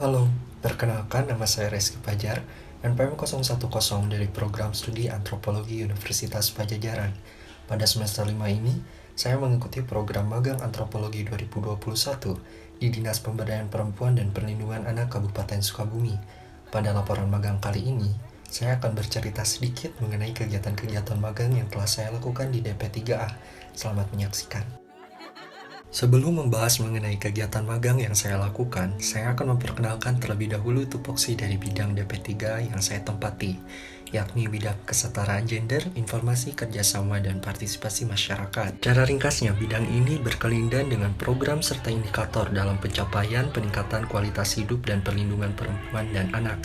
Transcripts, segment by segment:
Halo, perkenalkan nama saya Reski Pajar, NPM 010 dari Program Studi Antropologi Universitas Pajajaran. Pada semester 5 ini, saya mengikuti program magang Antropologi 2021 di Dinas Pemberdayaan Perempuan dan Perlindungan Anak Kabupaten Sukabumi. Pada laporan magang kali ini, saya akan bercerita sedikit mengenai kegiatan-kegiatan magang yang telah saya lakukan di DP3A. Selamat menyaksikan. Sebelum membahas mengenai kegiatan magang yang saya lakukan, saya akan memperkenalkan terlebih dahulu tupoksi dari bidang DP3 yang saya tempati, yakni bidang kesetaraan gender, informasi, kerjasama, dan partisipasi masyarakat. Cara ringkasnya, bidang ini berkelindan dengan program serta indikator dalam pencapaian peningkatan kualitas hidup dan perlindungan perempuan dan anak.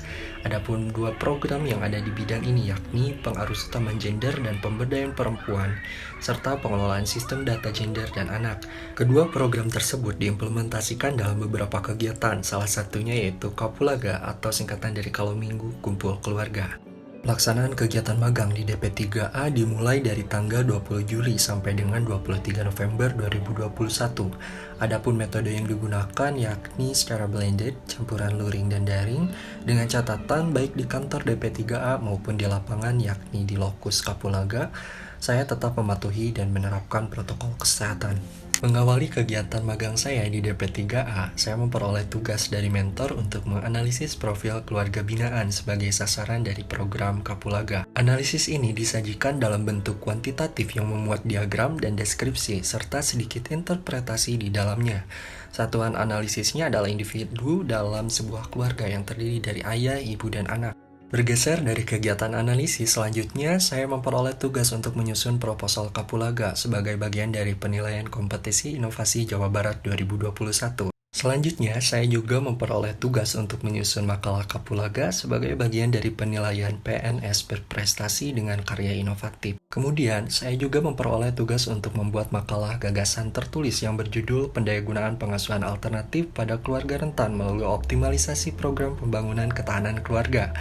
Adapun dua program yang ada di bidang ini yakni pengarus utamaan gender dan pemberdayaan perempuan, serta pengelolaan sistem data gender dan anak. Kedua program tersebut diimplementasikan dalam beberapa kegiatan, salah satunya yaitu Kapulaga atau singkatan dari Kalau Minggu Kumpul Keluarga. Pelaksanaan kegiatan magang di DP3A dimulai dari tanggal 20 Juli sampai dengan 23 November 2021. Adapun metode yang digunakan yakni secara blended, campuran luring dan daring, dengan catatan baik di kantor DP3A maupun di lapangan yakni di lokus Kapulaga, saya tetap mematuhi dan menerapkan protokol kesehatan. Mengawali kegiatan magang saya di DP3A, saya memperoleh tugas dari mentor untuk menganalisis profil keluarga binaan sebagai sasaran dari program Kapulaga. Analisis ini disajikan dalam bentuk kuantitatif yang memuat diagram dan deskripsi, serta sedikit interpretasi di dalamnya. Satuan analisisnya adalah individu dalam sebuah keluarga yang terdiri dari ayah, ibu, dan anak. Bergeser dari kegiatan analisis, selanjutnya saya memperoleh tugas untuk menyusun proposal Kapulaga sebagai bagian dari penilaian kompetisi inovasi Jawa Barat 2021. Selanjutnya, saya juga memperoleh tugas untuk menyusun makalah Kapulaga sebagai bagian dari penilaian PNS berprestasi dengan karya inovatif. Kemudian, saya juga memperoleh tugas untuk membuat makalah gagasan tertulis yang berjudul Pendayagunaan Pengasuhan Alternatif pada Keluarga Rentan melalui optimalisasi program pembangunan ketahanan keluarga,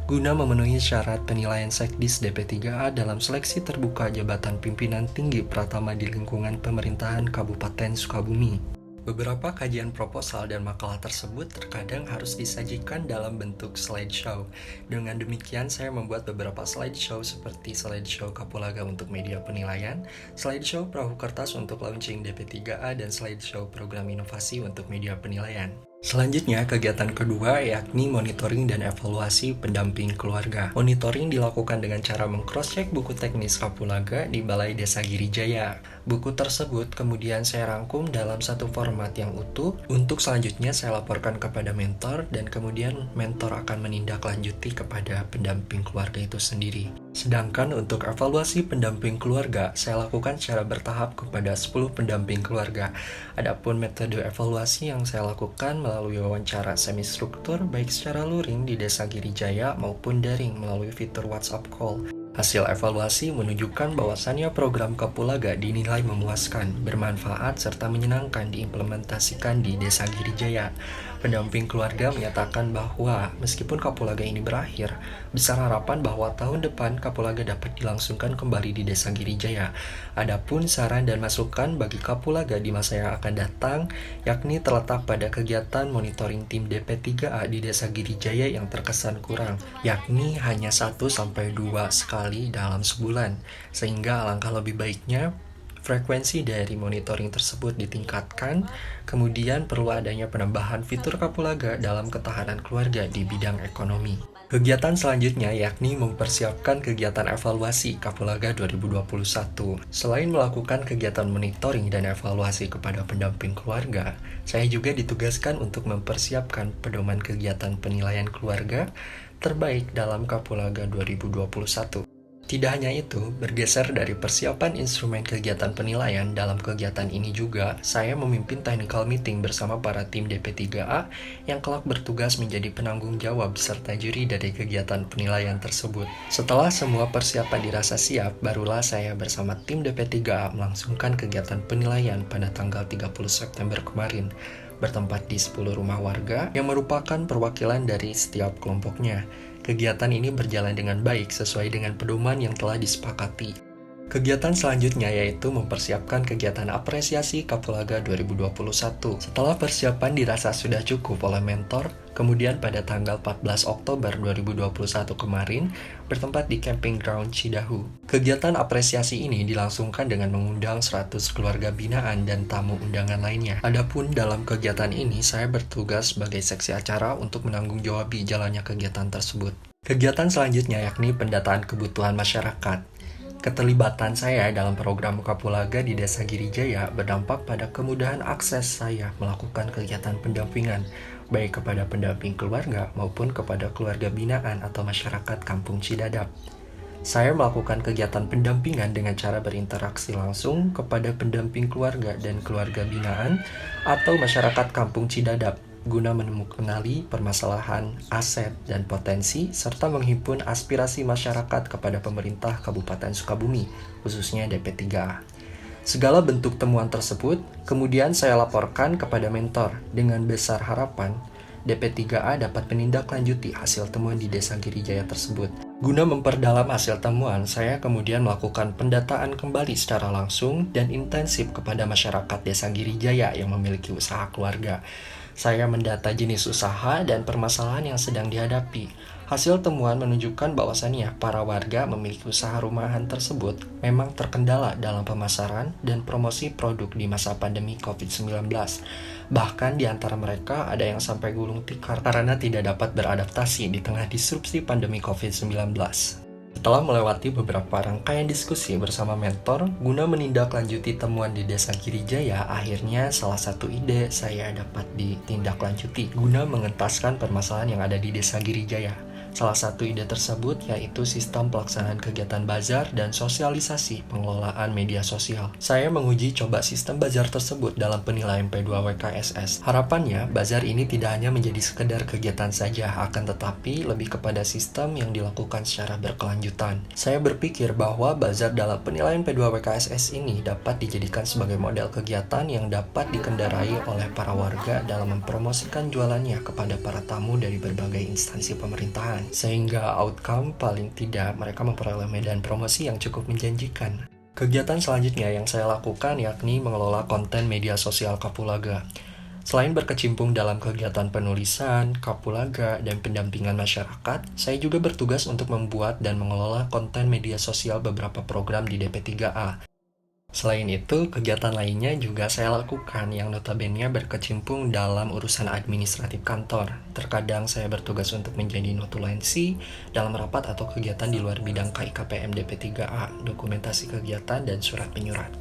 guna memenuhi syarat penilaian Sekdis DP3A dalam seleksi terbuka jabatan pimpinan tinggi Pratama di lingkungan pemerintahan Kabupaten Sukabumi. Beberapa kajian proposal dan makalah tersebut terkadang harus disajikan dalam bentuk slideshow. Dengan demikian, saya membuat beberapa slideshow seperti slideshow Kapulaga untuk media penilaian, slideshow perahu kertas untuk launching DP3A, dan slideshow program inovasi untuk media penilaian. Selanjutnya, kegiatan kedua yakni monitoring dan evaluasi pendamping keluarga. Monitoring dilakukan dengan cara meng-cross-check buku teknis Kapulaga di Balai Desa Girijaya. Buku tersebut kemudian saya rangkum dalam satu format yang utuh. Untuk selanjutnya saya laporkan kepada mentor, dan kemudian mentor akan menindaklanjuti kepada pendamping keluarga itu sendiri. Sedangkan untuk evaluasi pendamping keluarga, saya lakukan secara bertahap kepada 10 pendamping keluarga. Adapun metode evaluasi yang saya lakukan melalui wawancara semi-struktur baik secara luring di Desa Girijaya maupun daring melalui fitur WhatsApp Call. Hasil evaluasi menunjukkan bahwasannya program Kapulaga dinilai memuaskan, bermanfaat, serta menyenangkan diimplementasikan di Desa Girijaya. Pendamping keluarga menyatakan bahwa meskipun Kapulaga ini berakhir, besar harapan bahwa tahun depan Kapulaga dapat dilangsungkan kembali di Desa Girijaya. Adapun saran dan masukan bagi Kapulaga di masa yang akan datang, yakni terletak pada kegiatan monitoring tim DP3A di Desa Girijaya yang terkesan kurang, yakni hanya 1-2 sekali dalam sebulan, sehingga alangkah lebih baiknya frekuensi dari monitoring tersebut ditingkatkan. Kemudian perlu adanya penambahan fitur Kapulaga dalam ketahanan keluarga di bidang ekonomi. Kegiatan selanjutnya yakni mempersiapkan kegiatan evaluasi Kapulaga 2021. Selain melakukan kegiatan monitoring dan evaluasi kepada pendamping keluarga, saya juga ditugaskan untuk mempersiapkan pedoman kegiatan penilaian keluarga terbaik dalam Kapulaga 2021. Tidak hanya itu, bergeser dari persiapan instrumen kegiatan penilaian, dalam kegiatan ini juga saya memimpin technical meeting bersama para tim DP3A yang kelak bertugas menjadi penanggung jawab serta juri dari kegiatan penilaian tersebut. Setelah semua persiapan dirasa siap, barulah saya bersama tim DP3A melangsungkan kegiatan penilaian pada tanggal 30 September kemarin, bertempat di 10 rumah warga yang merupakan perwakilan dari setiap kelompoknya. Kegiatan ini berjalan dengan baik sesuai dengan pedoman yang telah disepakati. Kegiatan selanjutnya yaitu mempersiapkan kegiatan apresiasi Kapulaga 2021. Setelah persiapan dirasa sudah cukup oleh mentor, kemudian pada tanggal 14 Oktober 2021 kemarin, bertempat di Camping Ground Cidahu. Kegiatan apresiasi ini dilangsungkan dengan mengundang 100 keluarga binaan dan tamu undangan lainnya. Adapun dalam kegiatan ini, saya bertugas sebagai seksi acara untuk menanggung-jawabi jalannya kegiatan tersebut. Kegiatan selanjutnya yakni pendataan kebutuhan masyarakat. Keterlibatan saya dalam program Kapulaga di Desa Girijaya berdampak pada kemudahan akses saya melakukan kegiatan pendampingan, baik kepada pendamping keluarga maupun kepada keluarga binaan atau masyarakat Kampung Cidadap. Saya melakukan kegiatan pendampingan dengan cara berinteraksi langsung kepada pendamping keluarga dan keluarga binaan atau masyarakat Kampung Cidadap, guna mengenali permasalahan, aset, dan potensi, serta menghimpun aspirasi masyarakat kepada pemerintah Kabupaten Sukabumi, khususnya DP3A. Segala bentuk temuan tersebut kemudian saya laporkan kepada mentor dengan besar harapan DP3A dapat menindaklanjuti hasil temuan di Desa Girijaya tersebut. Guna memperdalam hasil temuan, saya kemudian melakukan pendataan kembali secara langsung dan intensif kepada masyarakat Desa Girijaya yang memiliki usaha keluarga. Saya mendata jenis usaha dan permasalahan yang sedang dihadapi. Hasil temuan menunjukkan bahwasannya para warga memiliki usaha rumahan tersebut memang terkendala dalam pemasaran dan promosi produk di masa pandemi COVID-19. Bahkan di antara mereka ada yang sampai gulung tikar karena tidak dapat beradaptasi di tengah disrupsi pandemi COVID-19. Setelah melewati beberapa rangkaian diskusi bersama mentor, guna menindaklanjuti temuan di Desa Girijaya, akhirnya salah satu ide saya dapat ditindaklanjuti guna mengentaskan permasalahan yang ada di Desa Girijaya. Salah satu ide tersebut yaitu sistem pelaksanaan kegiatan bazar dan sosialisasi pengelolaan media sosial. Saya menguji coba sistem bazar tersebut dalam penilaian P2WKSS. Harapannya, bazar ini tidak hanya menjadi sekedar kegiatan saja, akan tetapi lebih kepada sistem yang dilakukan secara berkelanjutan. Saya berpikir bahwa bazar dalam penilaian P2WKSS ini dapat dijadikan sebagai model kegiatan yang dapat dikendarai oleh para warga dalam mempromosikan jualannya kepada para tamu dari berbagai instansi pemerintahan, sehingga outcome paling tidak mereka memperoleh medan promosi yang cukup menjanjikan. Kegiatan selanjutnya yang saya lakukan yakni mengelola konten media sosial Kapulaga. Selain berkecimpung dalam kegiatan penulisan, Kapulaga, dan pendampingan masyarakat, saya juga bertugas untuk membuat dan mengelola konten media sosial beberapa program di DP3A. Selain itu, kegiatan lainnya juga saya lakukan yang notabene berkecimpung dalam urusan administratif kantor. Terkadang saya bertugas untuk menjadi notulensi dalam rapat atau kegiatan di luar bidang KIKPM DP3A, dokumentasi kegiatan, dan surat penyurat.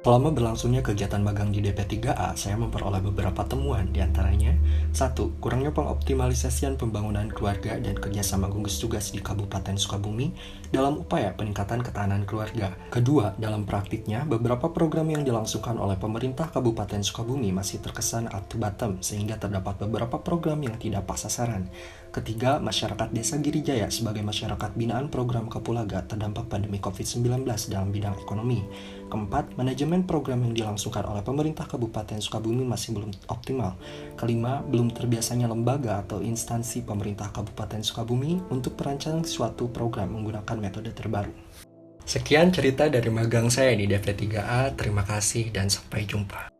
Selama berlangsungnya kegiatan magang di DP3A, saya memperoleh beberapa temuan, diantaranya 1. Kurangnya pengoptimalisasian pembangunan keluarga dan kerjasama gugus tugas di Kabupaten Sukabumi dalam upaya peningkatan ketahanan keluarga. Kedua, dalam praktiknya, beberapa program yang dilangsungkan oleh pemerintah Kabupaten Sukabumi masih terkesan up to bottom, sehingga terdapat beberapa program yang tidak pas sasaran. Ketiga, masyarakat Desa Girijaya sebagai masyarakat binaan program Kapulaga terdampak pandemi COVID-19 dalam bidang ekonomi. Keempat, manajemen program yang dilangsungkan oleh pemerintah Kabupaten Sukabumi masih belum optimal. Kelima, belum terbiasanya lembaga atau instansi pemerintah Kabupaten Sukabumi untuk merancang suatu program menggunakan metode terbaru. Sekian cerita dari magang saya di DP3A, terima kasih dan sampai jumpa.